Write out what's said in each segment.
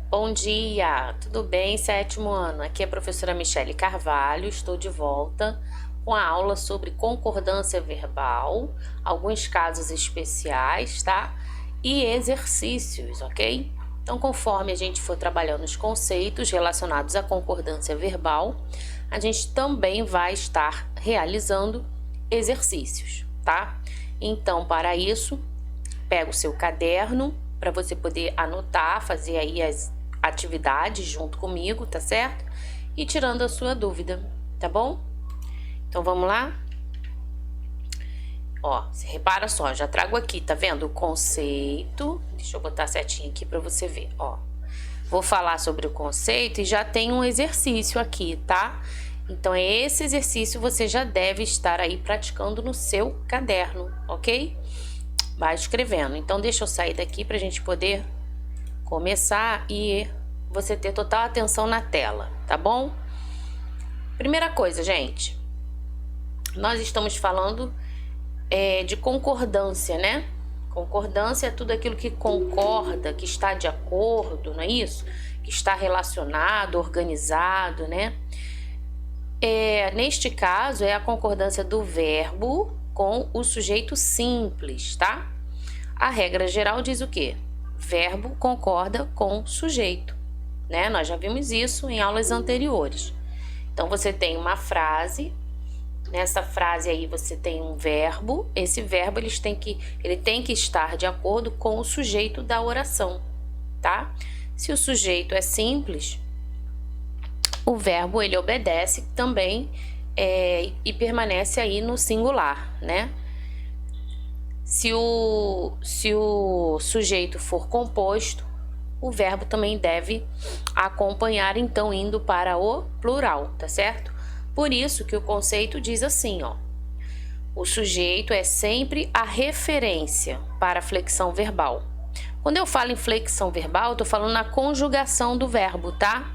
Bom dia, tudo bem, sétimo ano? Aqui é a professora Michele Carvalho, estou de volta com a aula sobre concordância verbal, alguns casos especiais, tá? E exercícios, ok? Então, conforme a gente for trabalhando os conceitos relacionados à concordância verbal, a gente também vai estar realizando exercícios, tá? Então, para isso, pega o seu caderno para você poder anotar, fazer aí as atividades junto comigo, tá certo? E tirando a sua dúvida, tá bom? Então vamos lá? Ó, você repara só, já trago aqui, tá vendo? O conceito. Deixa eu botar certinho aqui para você ver, ó. Vou falar sobre o conceito e já tem um exercício aqui, tá? Então esse exercício você já deve estar aí praticando no seu caderno, ok? Vai escrevendo. Então deixa eu sair daqui pra gente poder começar e você ter total atenção na tela, tá bom? Primeira coisa, gente, nós estamos falando de concordância, né? Concordância é tudo aquilo que concorda, que está de acordo, não é isso? Que está relacionado, organizado, né? Neste caso, é a concordância do verbo com o sujeito simples, tá? A regra geral diz o quê? Verbo concorda com sujeito, né? Nós já vimos isso em aulas anteriores. Então, você tem uma frase, nessa frase aí você tem um verbo, esse verbo ele tem que estar de acordo com o sujeito da oração, tá? Se o sujeito é simples, o verbo ele obedece também e permanece aí no singular, né? Se o sujeito for composto, o verbo também deve acompanhar, então indo para o plural, tá certo? Por isso que o conceito diz assim, ó. O sujeito é sempre a referência para a flexão verbal. Quando eu falo em flexão verbal, eu tô falando na conjugação do verbo, tá?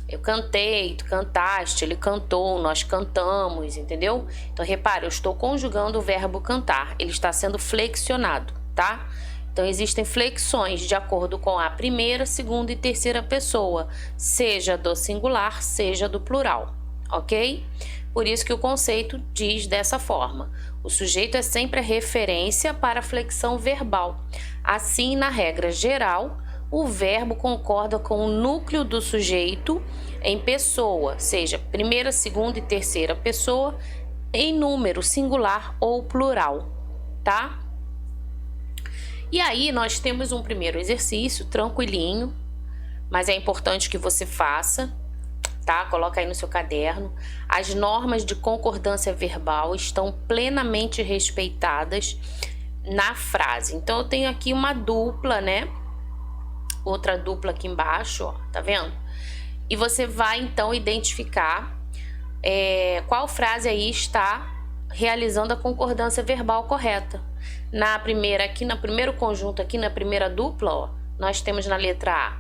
Eu cantei, tu cantaste, ele cantou, nós cantamos, entendeu? Então, repare, eu estou conjugando o verbo cantar, ele está sendo flexionado, tá? Então, existem flexões de acordo com a primeira, segunda e terceira pessoa, seja do singular, seja do plural, ok? Por isso que o conceito diz dessa forma. O sujeito é sempre a referência para a flexão verbal. Assim, na regra geral, o verbo concorda com o núcleo do sujeito em pessoa, seja primeira, segunda e terceira pessoa, em número singular ou plural, tá? E aí nós temos um primeiro exercício, tranquilinho, mas é importante que você faça, tá? Coloca aí no seu caderno. As normas de concordância verbal estão plenamente respeitadas na frase. Então eu tenho aqui uma dupla, né? Outra dupla aqui embaixo, ó, tá vendo? E você vai então identificar qual frase aí está realizando a concordância verbal correta. Na primeira, aqui no primeiro conjunto, aqui na primeira dupla, ó, nós temos na letra A: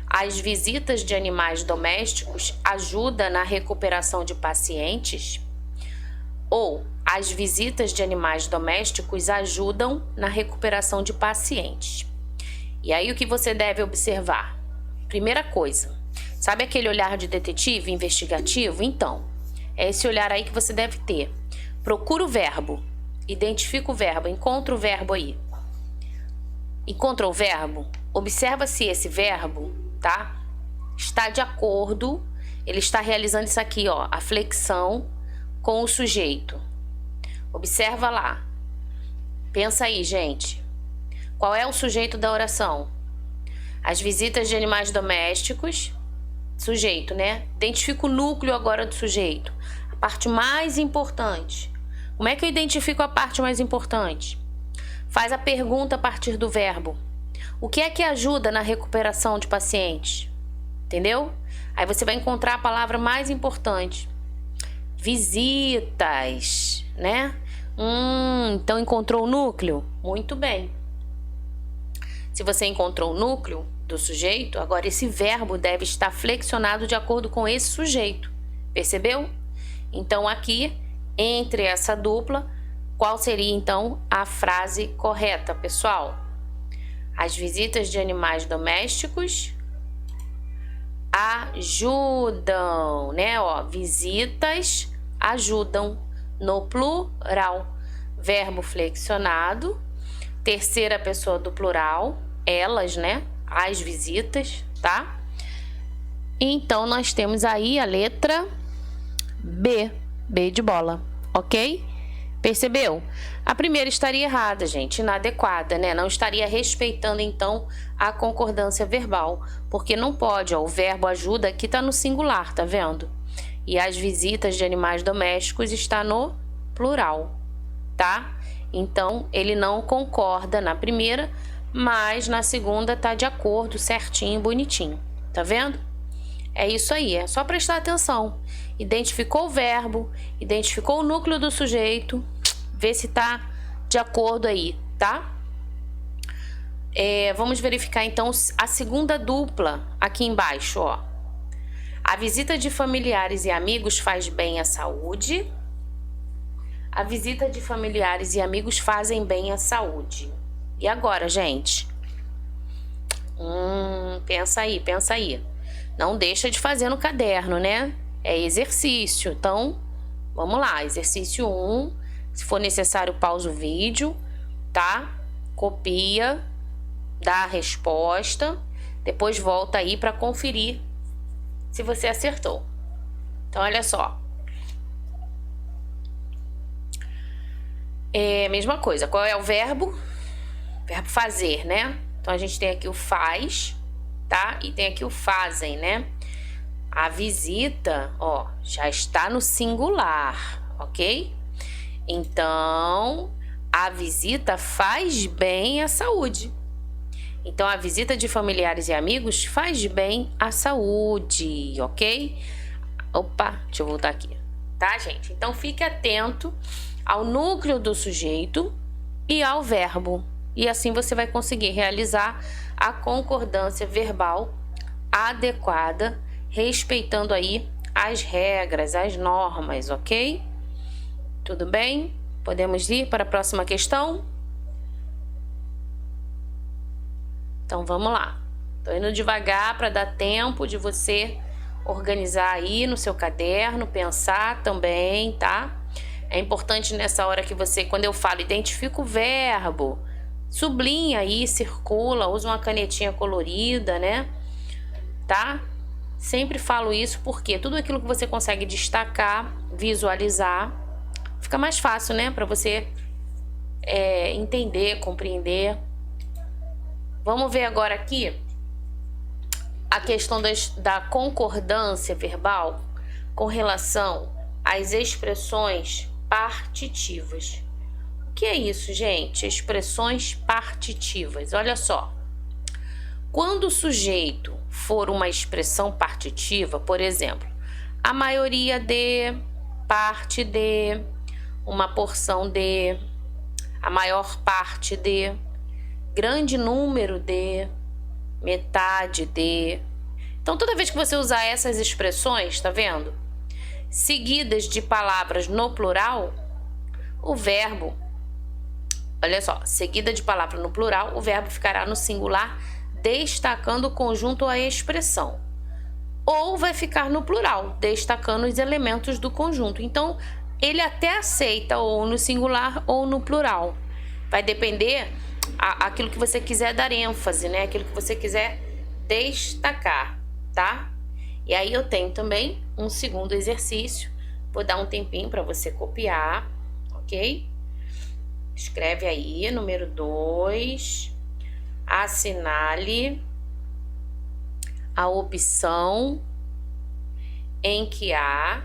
as visitas de animais domésticos ajudam na recuperação de pacientes. Ou as visitas de animais domésticos ajudam na recuperação de pacientes. E aí o que você deve observar? Primeira coisa, sabe aquele olhar de detetive investigativo? Então, é esse olhar aí que você deve ter. Procura o verbo, identifica o verbo, encontra o verbo aí. Encontrou o verbo? Observa se esse verbo, tá? Está de acordo, ele está realizando isso aqui, ó, a flexão com o sujeito. Observa lá. Pensa aí, gente. Qual é o sujeito da oração? As visitas de animais domésticos, sujeito, né? Identifica o núcleo agora do sujeito. A parte mais importante. Como é que eu identifico a parte mais importante? Faz a pergunta a partir do verbo. O que é que ajuda na recuperação de pacientes? Entendeu? Aí você vai encontrar a palavra mais importante. Visitas, né? Então encontrou o núcleo? Muito bem. Se você encontrou o núcleo do sujeito, agora esse verbo deve estar flexionado de acordo com esse sujeito. Percebeu? Então aqui, entre essa dupla, qual seria então a frase correta, pessoal? As visitas de animais domésticos ajudam, né? Ó, visitas ajudam no plural. Verbo flexionado, terceira pessoa do plural, elas, né? As visitas, tá? Então, nós temos aí a letra B, B de bola, ok? Percebeu? A primeira estaria errada, gente, inadequada, né? Não estaria respeitando, então, a concordância verbal, porque não pode, ó, o verbo ajuda aqui tá no singular, tá vendo? E as visitas de animais domésticos está no plural, tá? Então, ele não concorda na primeira, mas na segunda tá de acordo, certinho, bonitinho, tá vendo? É isso aí, é só prestar atenção. Identificou o verbo, identificou o núcleo do sujeito, vê se tá de acordo aí, tá? Vamos verificar então a segunda dupla aqui embaixo, ó. A visita de familiares e amigos faz bem à saúde. A visita de familiares e amigos fazem bem à saúde. E agora, gente? Pensa aí, pensa aí. Não deixa de fazer no caderno, né? É exercício. Então, vamos lá. Exercício 1. Se for necessário, pausa o vídeo, tá? Copia, dá a resposta. Depois volta aí para conferir se você acertou. Então, olha só. Mesma coisa. Qual é o verbo? Verbo fazer, né? Então, a gente tem aqui o faz, tá? E tem aqui o fazem, né? A visita, ó, já está no singular, ok? Então, a visita faz bem à saúde. Então, a visita de familiares e amigos faz bem à saúde, ok? Opa, deixa eu voltar aqui, tá, gente? Então, fique atento ao núcleo do sujeito e ao verbo. E assim você vai conseguir realizar a concordância verbal adequada, respeitando aí as regras, as normas, ok? Tudo bem? Podemos ir para a próxima questão? Então, vamos lá. Tô indo devagar para dar tempo de você organizar aí no seu caderno, pensar também, tá? É importante nessa hora que você, quando eu falo, identifica o verbo, sublinha aí, circula, usa uma canetinha colorida, né? Tá? Sempre falo isso porque tudo aquilo que você consegue destacar, visualizar, fica mais fácil, né? Para você entender, compreender. Vamos ver agora aqui a questão da concordância verbal com relação às expressões partitivas. O que é isso, gente? Expressões partitivas. Olha só. Quando o sujeito for uma expressão partitiva, por exemplo, a maioria de, parte de, uma porção de, a maior parte de, grande número de, metade de. Então, toda vez que você usar essas expressões, tá vendo? Seguidas de palavras no plural, o verbo, olha só, seguida de palavra no plural, o verbo ficará no singular, destacando o conjunto ou a expressão. Ou vai ficar no plural, destacando os elementos do conjunto. Então, ele até aceita ou no singular ou no plural. Vai depender aquilo que você quiser dar ênfase, né? Aquilo que você quiser destacar, tá? E aí eu tenho também um segundo exercício. Vou dar um tempinho para você copiar, ok? Escreve aí, número 2. Assinale a opção em que há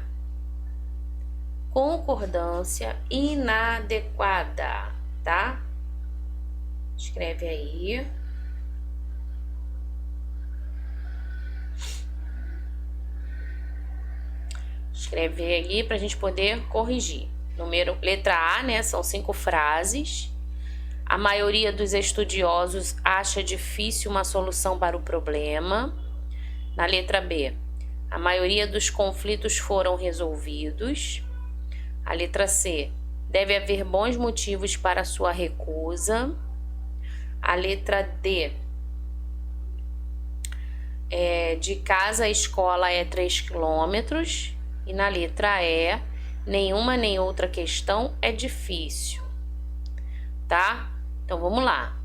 concordância inadequada, tá? Escreve aí. Escreve aí para a gente poder corrigir. Letra A, né? São 5 frases. A maioria dos estudiosos acha difícil uma solução para o problema. Na letra B, a maioria dos conflitos foram resolvidos. A letra C, deve haver bons motivos para sua recusa. A letra D. De casa à escola é 3 quilômetros. E na letra E, nenhuma nem outra questão é difícil. Tá? Então vamos lá.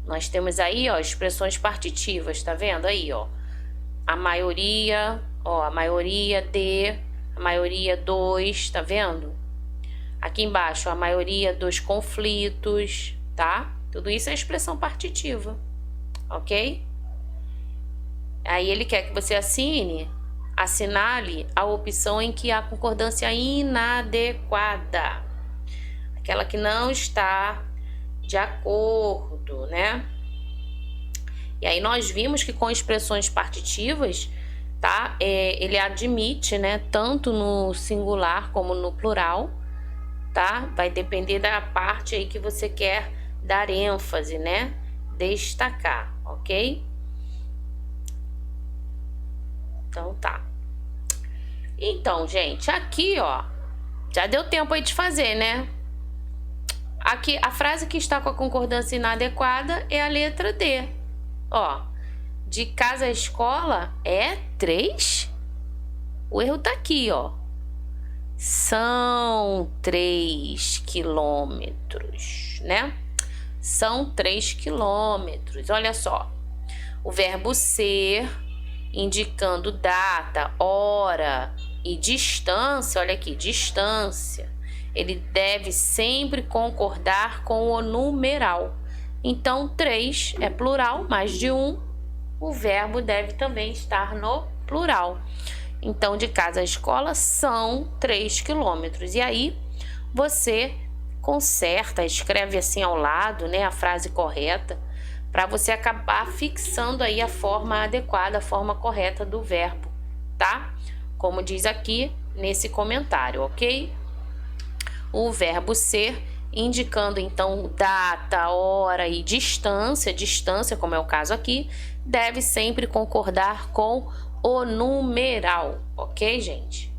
Nós temos aí, ó, expressões partitivas, tá vendo aí, ó? A maioria D, a maioria dos, tá vendo? Aqui embaixo, a maioria dos conflitos, tá? Tudo isso é expressão partitiva, ok? Aí ele quer que você assinale a opção em que há concordância inadequada. Aquela que não está de acordo, né? E aí nós vimos que com expressões partitivas, tá? Ele admite, né? Tanto no singular como no plural, tá? Vai depender da parte aí que você quer dar ênfase, né? Destacar, ok? Então tá. Então, gente, aqui, ó, já deu tempo aí de fazer, né? Aqui, a frase que está com a concordância inadequada é a letra D. Ó, de casa à escola é 3? O erro tá aqui, ó. São 3 quilômetros, né? São 3 quilômetros. Olha só. O verbo ser, indicando data, hora e distância. Olha aqui, distância. Ele deve sempre concordar com o numeral. Então, 3 é plural, mais de 1. O verbo deve também estar no plural. Então, de casa à escola são 3 quilômetros. E aí, você conserta, escreve assim ao lado, né, a frase correta, para você acabar fixando aí a forma adequada, a forma correta do verbo, tá? Como diz aqui nesse comentário, ok? O verbo ser, indicando então data, hora e distância, como é o caso aqui, deve sempre concordar com o numeral, ok, gente?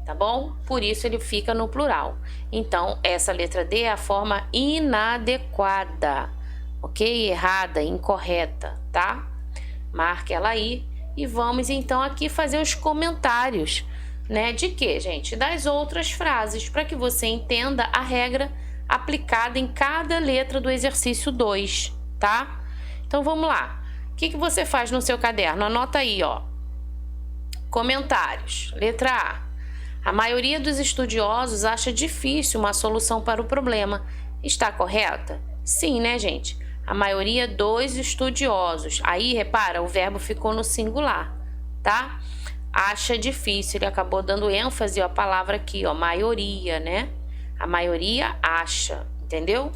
Tá bom? Por isso ele fica no plural. Então, essa letra D é a forma inadequada, ok? Errada, incorreta, tá? Marque ela aí e vamos então aqui fazer os comentários, né? De quê, gente? Das outras frases, para que você entenda a regra aplicada em cada letra do exercício 2, tá? Então, vamos lá. O que você faz no seu caderno? Anota aí, ó. Comentários. Letra A. A maioria dos estudiosos acha difícil uma solução para o problema. Está correta? Sim, né, gente? A maioria dos estudiosos. Aí, repara, o verbo ficou no singular, tá? Acha difícil, ele acabou dando ênfase à palavra aqui, ó, maioria, né? A maioria acha, entendeu?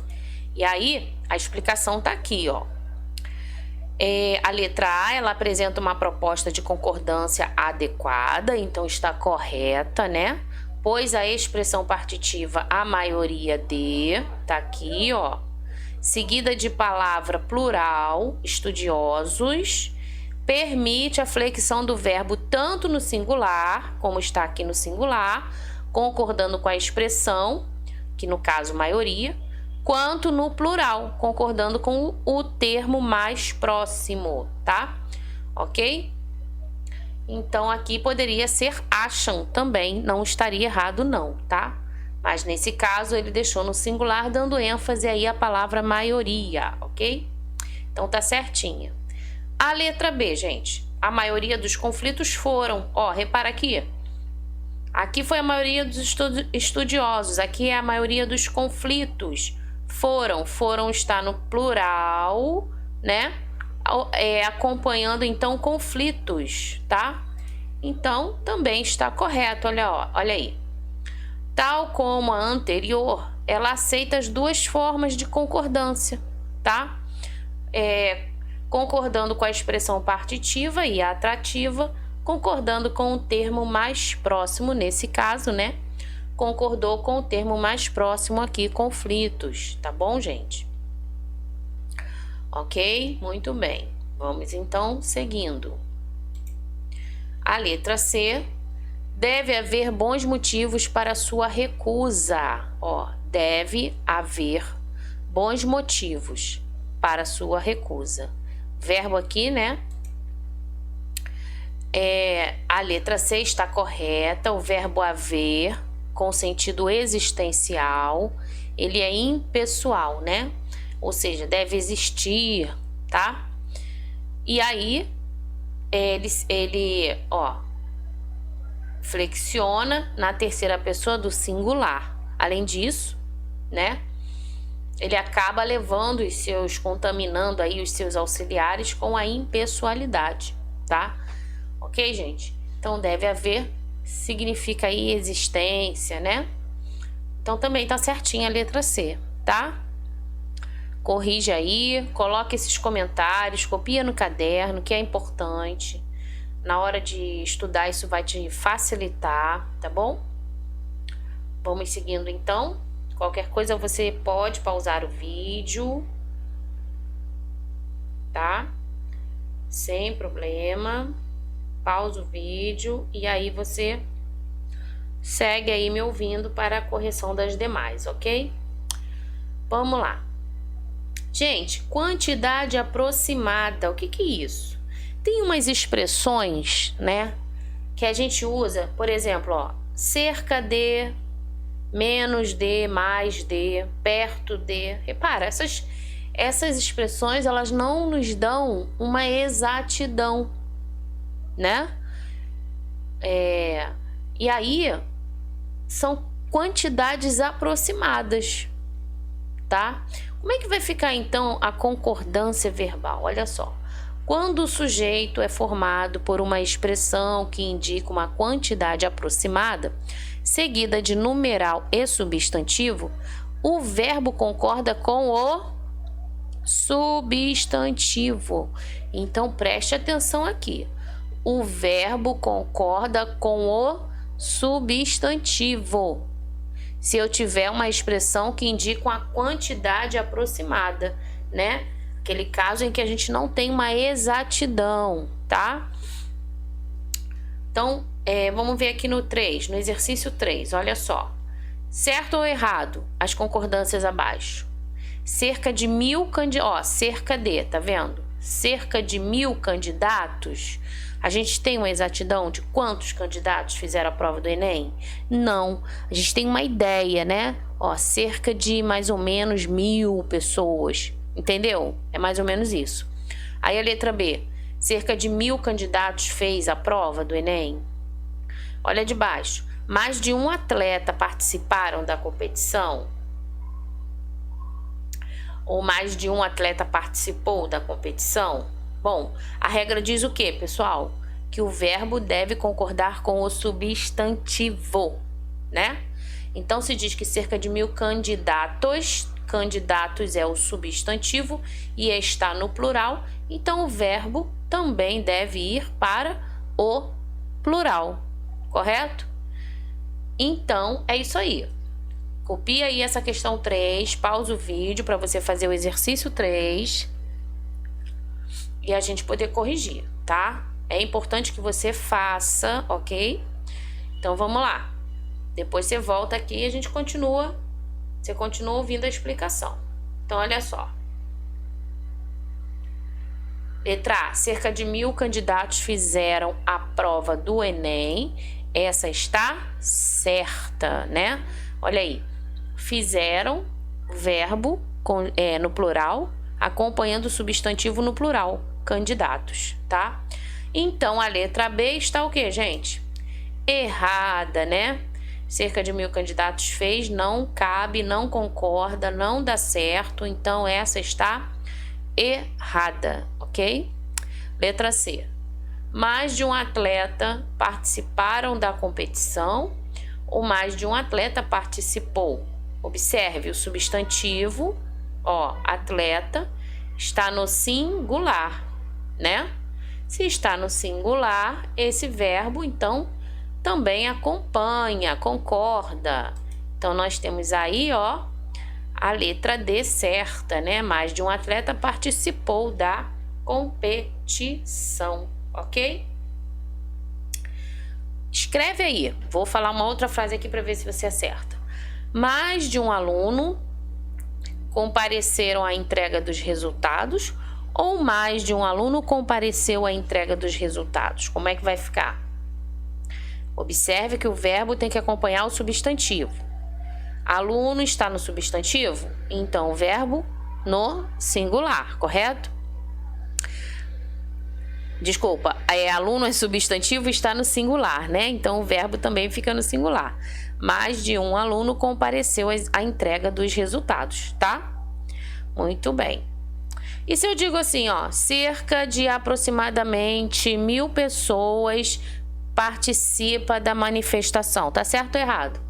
E aí, a explicação tá aqui, ó. A letra A, ela apresenta uma proposta de concordância adequada, então está correta, né? Pois a expressão partitiva a maioria de, tá aqui, ó, seguida de palavra plural, estudiosos, permite a flexão do verbo tanto no singular, como está aqui no singular, concordando com a expressão, que no caso maioria, quanto no plural, concordando com o termo mais próximo, tá? Ok? Então, aqui poderia ser acham também, não estaria errado não, tá? Mas nesse caso, ele deixou no singular, dando ênfase aí à palavra maioria, ok? Então, tá certinha. A letra B, gente, a maioria dos conflitos foram, ó, repara aqui. Aqui foi a maioria dos estudiosos, aqui é a maioria dos conflitos. Foram está no plural, né? Acompanhando então conflitos, tá? Então também está correto, olha aí. Tal como a anterior, ela aceita as duas formas de concordância, tá? Concordando com a expressão partitiva e a atrativa, concordando com o termo mais próximo nesse caso, né? Concordou com o termo mais próximo aqui, conflitos, tá bom, gente? Ok? Muito bem. Vamos então seguindo. A letra C. Deve haver bons motivos para sua recusa. Ó, deve haver bons motivos. para sua recusa. Verbo aqui, né? A letra C está correta. O verbo haver, com sentido existencial, ele é impessoal, né? Ou seja, deve existir, tá? E aí, ele flexiona na terceira pessoa do singular. Além disso, né? Ele acaba contaminando aí os seus auxiliares com a impessoalidade, tá? Ok, gente? Então, deve haver significa aí existência, né? Então, também tá certinha a letra C, tá? Corrige aí, coloca esses comentários, copia no caderno, que é importante. Na hora de estudar, isso vai te facilitar, tá bom? Vamos seguindo, então. Qualquer coisa, você pode pausar o vídeo, tá? Sem problema. Pausa o vídeo e aí você segue aí me ouvindo para a correção das demais, ok? Vamos lá. Gente, quantidade aproximada, o que é isso? Tem umas expressões, né, que a gente usa, por exemplo, ó, cerca de, menos de, mais de, perto de. Repara, essas expressões, elas não nos dão uma exatidão, né? E aí são quantidades aproximadas, tá? Como é que vai ficar então a concordância verbal? Olha só. Quando o sujeito é formado por uma expressão que indica uma quantidade aproximada, seguida de numeral e substantivo, o verbo concorda com o substantivo. Então preste atenção aqui. O verbo concorda com o substantivo. Se eu tiver uma expressão que indica uma quantidade aproximada, né? Aquele caso em que a gente não tem uma exatidão, tá? Então, vamos ver aqui no 3, no exercício 3, olha só. Certo ou errado? As concordâncias abaixo. Cerca de 1000 candidatos, cerca de, tá vendo? Cerca de 1000 candidatos. A gente tem uma exatidão de quantos candidatos fizeram a prova do Enem? Não. A gente tem uma ideia, né? Ó, cerca de mais ou menos 1000 pessoas. Entendeu? É mais ou menos isso. Aí a letra B. Cerca de 1000 candidatos fez a prova do Enem? Olha de baixo. Mais de um atleta participaram da competição? Ou mais de um atleta participou da competição? Bom, a regra diz o quê, pessoal? Que o verbo deve concordar com o substantivo, né? Então, se diz que cerca de 1000 candidatos, candidatos é o substantivo e está no plural, então o verbo também deve ir para o plural, correto? Então, é isso aí. Copia aí essa questão 3, pausa o vídeo para você fazer o exercício 3 e a gente poder corrigir, tá? É importante que você faça, ok? Então, vamos lá. Depois você volta aqui e a gente continua. Você continua ouvindo a explicação. Então, olha só. Letra A. Cerca de 1000 candidatos fizeram a prova do Enem. Essa está certa, né? Olha aí. Fizeram, verbo no plural, acompanhando o substantivo no plural, candidatos, tá? Então, a letra B está o quê, gente? Errada, né? Cerca de 1000 candidatos fez, não cabe, não concorda, não dá certo. Então, essa está errada, ok? Letra C. Mais de um atleta participaram da competição ou mais de um atleta participou? Observe o substantivo, ó, atleta, está no singular, né? Se está no singular, esse verbo, então, também acompanha, concorda. Então, nós temos aí, ó, a letra D certa, né? Mais de um atleta participou da competição, ok? Escreve aí. Vou falar uma outra frase aqui para ver se você acerta. Mais de um aluno compareceram à entrega dos resultados ou mais de um aluno compareceu à entrega dos resultados? Como é que vai ficar? Observe que o verbo tem que acompanhar o substantivo. Aluno está no substantivo, então o verbo no singular, correto? Desculpa, aluno é substantivo e está no singular, né? Então o verbo também fica no singular. Mais de um aluno compareceu à entrega dos resultados, tá? Muito bem. E se eu digo assim, ó, cerca de aproximadamente 1.000 pessoas participa da manifestação, tá certo ou errado?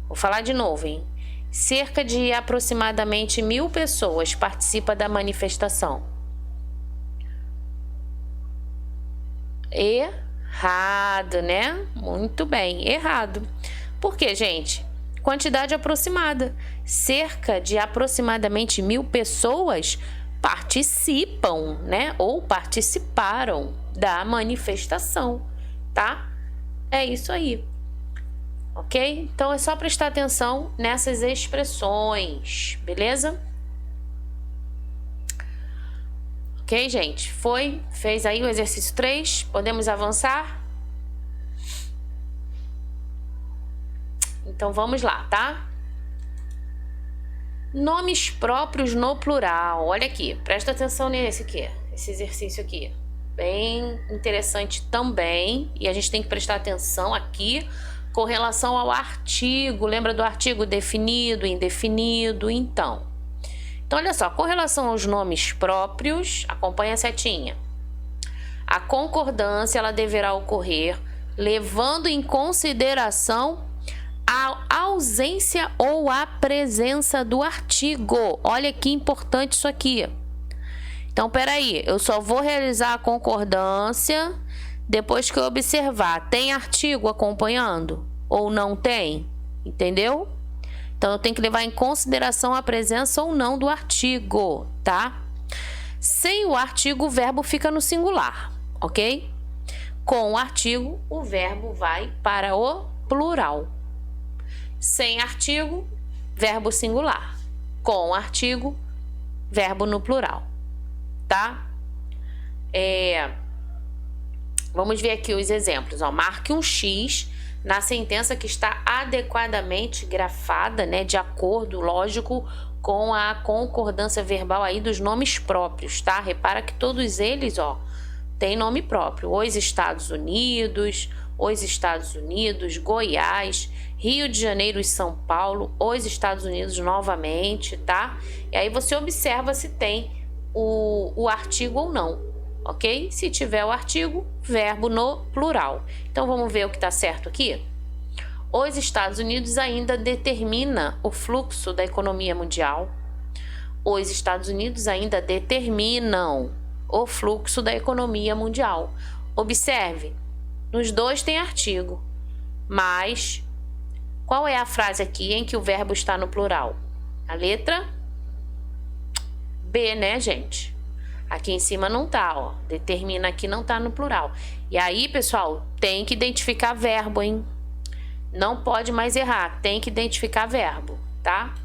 Vou falar de novo, hein? Cerca de aproximadamente 1.000 pessoas participa da manifestação. Errado, né? Muito bem, errado. Por quê, gente? Quantidade aproximada. Cerca de aproximadamente 1.000 pessoas participam, né? Ou participaram da manifestação, tá? É isso aí. Ok? Então é só prestar atenção nessas expressões, beleza? Ok, gente? Fez aí o exercício 3. Podemos avançar? Então vamos lá, tá? Nomes próprios no plural. Olha aqui, presta atenção nesse aqui, esse exercício aqui. Bem interessante também. E a gente tem que prestar atenção aqui com relação ao artigo. Lembra do artigo definido, indefinido? Então, olha só, com relação aos nomes próprios, acompanha a setinha. A concordância, ela deverá ocorrer levando em consideração a ausência ou a presença do artigo. Olha que importante isso aqui. Então, peraí, eu só vou realizar a concordância depois que eu observar. Tem artigo acompanhando ou não tem? Entendeu? Então, eu tenho que levar em consideração a presença ou não do artigo, tá? Sem o artigo, o verbo fica no singular, ok? Com o artigo, o verbo vai para o plural. Sem artigo, verbo singular. Com artigo, verbo no plural, tá? Vamos ver aqui os exemplos. Ó, marque um X na sentença que está adequadamente grafada, né, de acordo, lógico, com a concordância verbal aí dos nomes próprios, tá? Repara que todos eles, ó, têm nome próprio. Os Estados Unidos, Goiás, Rio de Janeiro e São Paulo, os Estados Unidos novamente, tá? E aí você observa se tem o artigo ou não, ok? Se tiver o artigo, verbo no plural. Então, vamos ver o que está certo aqui? Os Estados Unidos ainda determina o fluxo da economia mundial. Os Estados Unidos ainda determinam o fluxo da economia mundial. Observe, nos dois tem artigo, mas qual é a frase aqui em que o verbo está no plural? A letra B, né, gente? Aqui em cima não tá, ó. Determina aqui não tá no plural. E aí, pessoal, tem que identificar verbo, hein? Não pode mais errar. Tem que identificar verbo, tá?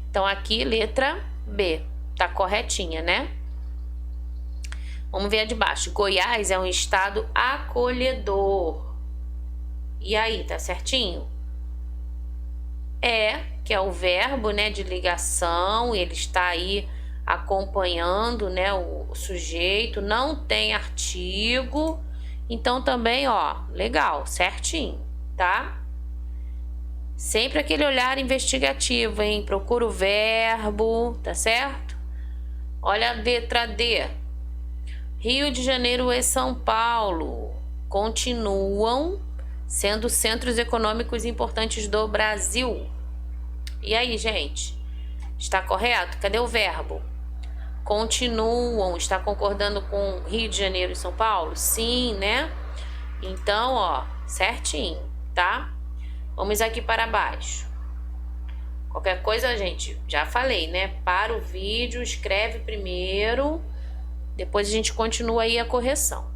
Então, aqui, letra B. Tá corretinha, né? Vamos ver a de baixo. Goiás é um estado acolhedor. E aí, tá certinho? Que é o verbo, né, de ligação. Ele está aí acompanhando, né, o sujeito, não tem artigo, então também, ó, legal, certinho, tá? Sempre aquele olhar investigativo, hein? Procura o verbo, tá certo? Olha a letra D. Rio de Janeiro e São Paulo continuam sendo centros econômicos importantes do Brasil. E aí, gente? Está correto? Cadê o verbo? Continuam, está concordando com Rio de Janeiro e São Paulo? Sim, né? Então, ó, certinho, tá? Vamos aqui para baixo. Qualquer coisa, gente, já falei, né? Para o vídeo, escreve primeiro, depois a gente continua aí a correção.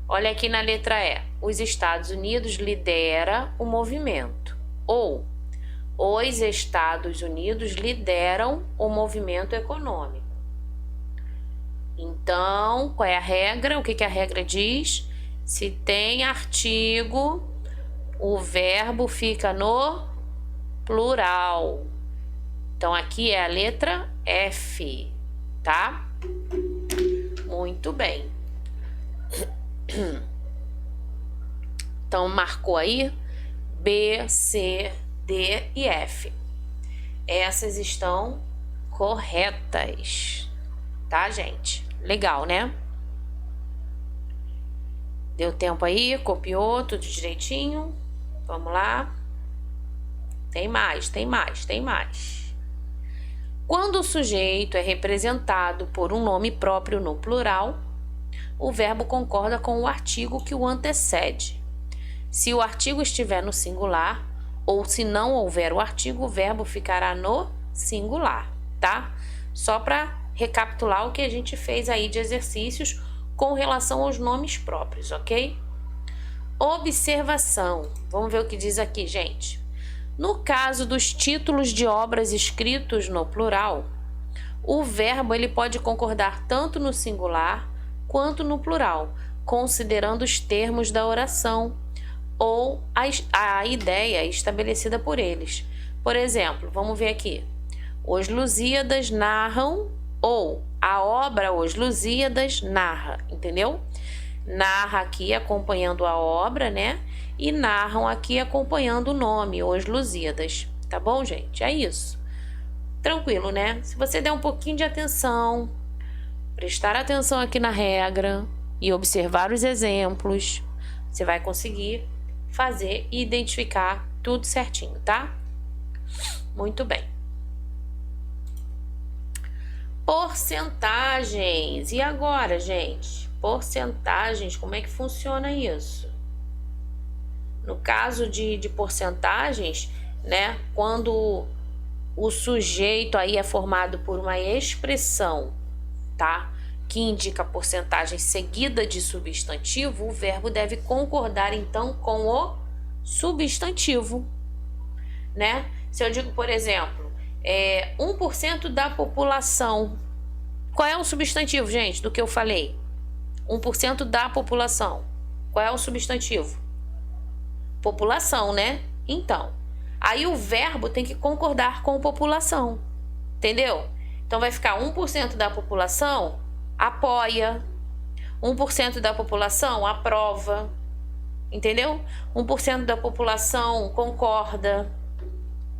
Olha aqui na letra E. Os Estados Unidos lidera o movimento. Ou, Os Estados Unidos lideram o movimento econômico. Então, qual é a regra? O que que a regra diz? Se tem artigo, o verbo fica no plural. Então, aqui é a letra F, tá? Muito bem. Então, marcou aí B, C, D e F. Essas estão corretas, tá, gente? Legal, né? Deu tempo aí? Copiou tudo direitinho? Vamos lá. Tem mais, tem mais, tem mais. Quando o sujeito é representado por um nome próprio no plural, o verbo concorda com o artigo que o antecede. Se o artigo estiver no singular, ou se não houver o artigo, o verbo ficará no singular, tá? Só para recapitular o que a gente fez aí de exercícios com relação aos nomes próprios, ok? Observação. Vamos ver o que diz aqui, gente. No caso dos títulos de obras escritos no plural, o verbo ele pode concordar tanto no singular quanto no plural, considerando os termos da oração ou a ideia estabelecida por eles. Por exemplo, vamos ver aqui. Os Lusíadas narram, ou a obra Os Lusíadas narra, entendeu? Narra aqui acompanhando a obra, né? E narram aqui acompanhando o nome, Os Lusíadas. Tá bom, gente? É isso. Tranquilo, né? Se você der um pouquinho de atenção, prestar atenção aqui na regra e observar os exemplos, você vai conseguir fazer e identificar tudo certinho, tá? Muito bem. Porcentagens. E agora, gente? Porcentagens, como é que funciona isso? No caso de porcentagens, né? Quando o sujeito aí é formado por uma expressão, tá? Que indica porcentagem seguida de substantivo, o verbo deve concordar então com o substantivo, né? Se eu digo, por exemplo, 1% da população, qual é o substantivo, gente, do que eu falei? 1% da população, qual é o substantivo? População, né? Então, aí o verbo tem que concordar com população, entendeu? Então vai ficar 1% da população apoia, 1% da população aprova, entendeu? 1% da população concorda,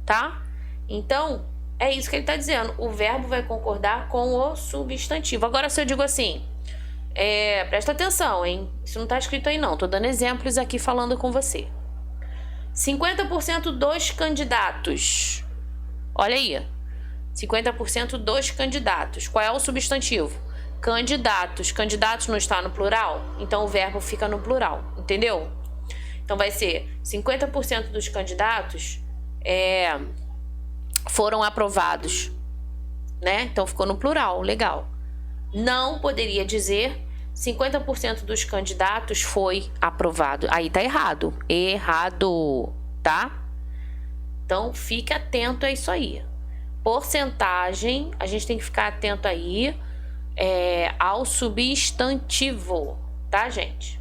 tá? Então, é isso que ele está dizendo. O verbo vai concordar com o substantivo. Agora, se eu digo assim, presta atenção, hein? Isso não está escrito aí não, tô dando exemplos aqui falando com você. 50% dos candidatos. Olha aí. 50% dos candidatos. Qual é o substantivo? Candidatos. Candidatos não está no plural? Então o verbo fica no plural. Entendeu? Então vai ser 50% dos candidatos foram aprovados. Né? Então ficou no plural. Legal. Não poderia dizer 50% dos candidatos foi aprovado. Aí tá errado. Errado. Tá? Então fique atento a isso aí. Porcentagem, a gente tem que ficar atento aí ao substantivo, tá, gente?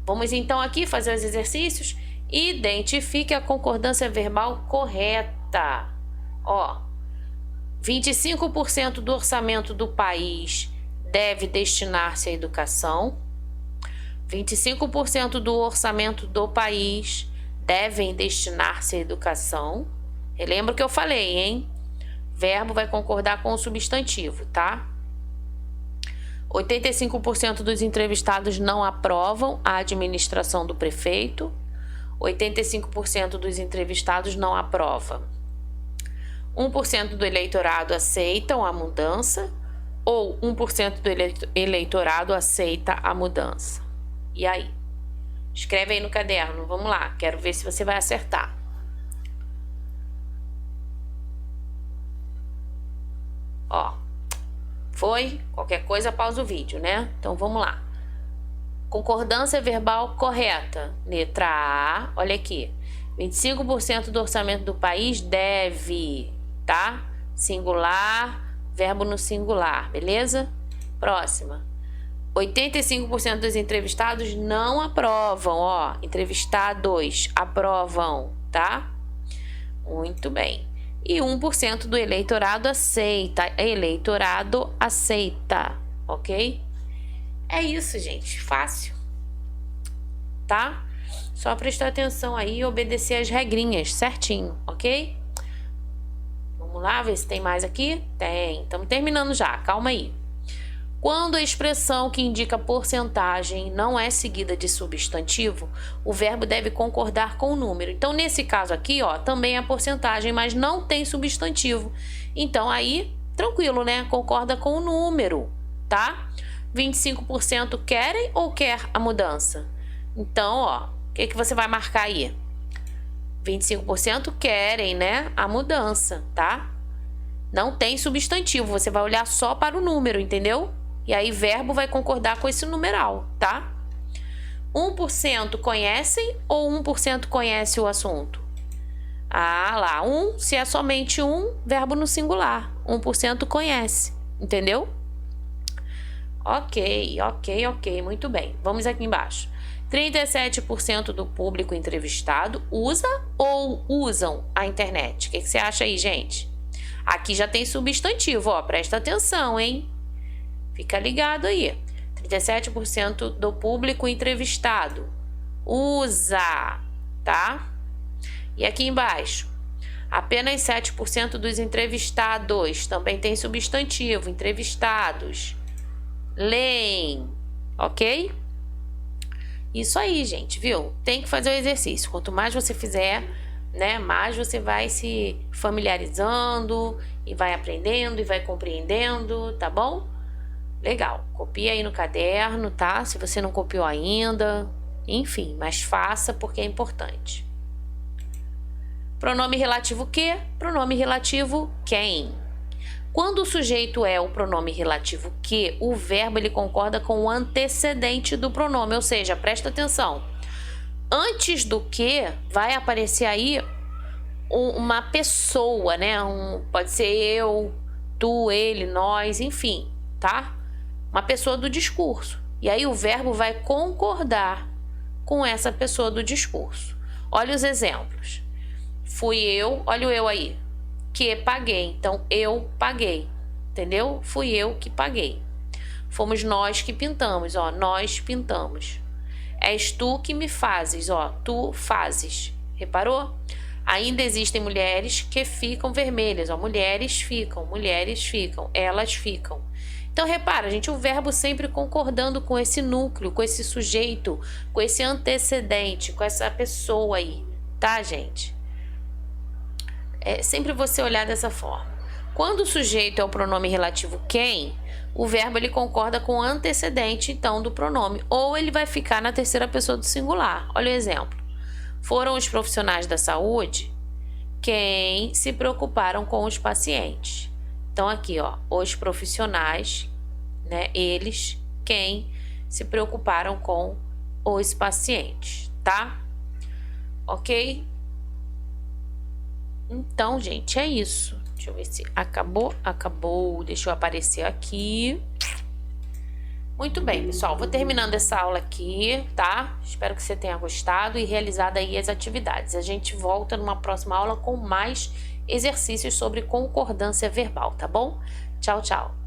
Vamos então aqui fazer os exercícios. Identifique a concordância verbal correta. Ó, 25% do orçamento do país deve destinar-se à educação. 25% do orçamento do país devem destinar-se à educação. Relembra o que eu falei, hein? Verbo vai concordar com o substantivo, tá? 85% dos entrevistados não aprovam a administração do prefeito. 85% dos entrevistados não aprovam. 1% do eleitorado aceitam a mudança ou 1% do eleitorado aceita a mudança. E aí? Escreve aí no caderno, vamos lá, quero ver se você vai acertar. Ó, foi? Qualquer coisa pausa o vídeo, né? Então vamos lá. Concordância verbal correta. Letra A, olha aqui. 25% do orçamento do país deve, tá? Singular, verbo no singular, beleza? Próxima. 85% dos entrevistados não aprovam, ó. Entrevistados aprovam, tá? Muito bem. E 1% do eleitorado aceita. Eleitorado aceita, ok? É isso, gente. Fácil, tá? Só prestar atenção aí e obedecer as regrinhas certinho, ok? Vamos lá, ver se tem mais aqui? Tem. Estamos terminando já, calma aí. Quando a expressão que indica porcentagem não é seguida de substantivo, o verbo deve concordar com o número. Então, nesse caso aqui, ó, também é porcentagem, mas não tem substantivo. Então, aí, tranquilo, né? Concorda com o número, tá? 25% querem ou quer a mudança? Então, ó, o que você vai marcar aí? 25% querem, né, a mudança, tá? Não tem substantivo, você vai olhar só para o número, entendeu? E aí, verbo vai concordar com esse numeral, tá? 1% conhecem ou 1% conhece o assunto? Ah, lá, se é somente verbo no singular. 1% conhece, entendeu? Ok, muito bem. Vamos aqui embaixo. 37% do público entrevistado usa ou usam a internet. O que você acha aí, gente? Aqui já tem substantivo, ó, presta atenção, hein? Fica ligado aí. 37% do público entrevistado usa, tá? E aqui embaixo, apenas 7% dos entrevistados, também tem substantivo, entrevistados, leem, ok? Isso aí, gente, viu? Tem que fazer o exercício. Quanto mais você fizer, né, mais você vai se familiarizando e vai aprendendo e vai compreendendo, tá bom? Legal. Copia aí no caderno, tá? Se você não copiou ainda, enfim, mas faça porque é importante. Pronome relativo que? Pronome relativo quem? Quando o sujeito é o pronome relativo que, o verbo ele concorda com o antecedente do pronome, ou seja, presta atenção. Antes do que vai aparecer aí uma pessoa, né? Pode ser eu, tu, ele, nós, enfim, tá? Uma pessoa do discurso. E aí o verbo vai concordar com essa pessoa do discurso. Olha os exemplos. Fui eu, olha o eu aí. Que paguei. Então, eu paguei. Entendeu? Fui eu que paguei. Fomos nós que pintamos, ó. Nós pintamos. És tu que me fazes, ó. Tu fazes. Reparou? Ainda existem mulheres que ficam vermelhas, ó. Mulheres ficam, elas ficam. Então, repara, gente, o verbo sempre concordando com esse núcleo, com esse sujeito, com esse antecedente, com essa pessoa aí, tá, gente? É sempre você olhar dessa forma. Quando o sujeito é o pronome relativo quem, o verbo ele concorda com o antecedente, então, do pronome, ou ele vai ficar na terceira pessoa do singular. Olha o exemplo. Foram os profissionais da saúde quem se preocuparam com os pacientes. Então, aqui, ó, os profissionais, né, eles, quem se preocuparam com os pacientes, tá? Ok? Então, gente, é isso. Deixa eu ver se acabou. Acabou. Deixa eu aparecer aqui. Muito bem, pessoal. Vou terminando essa aula aqui, tá? Espero que você tenha gostado e realizado aí as atividades. A gente volta numa próxima aula com mais exercícios sobre concordância verbal, tá bom? Tchau, tchau.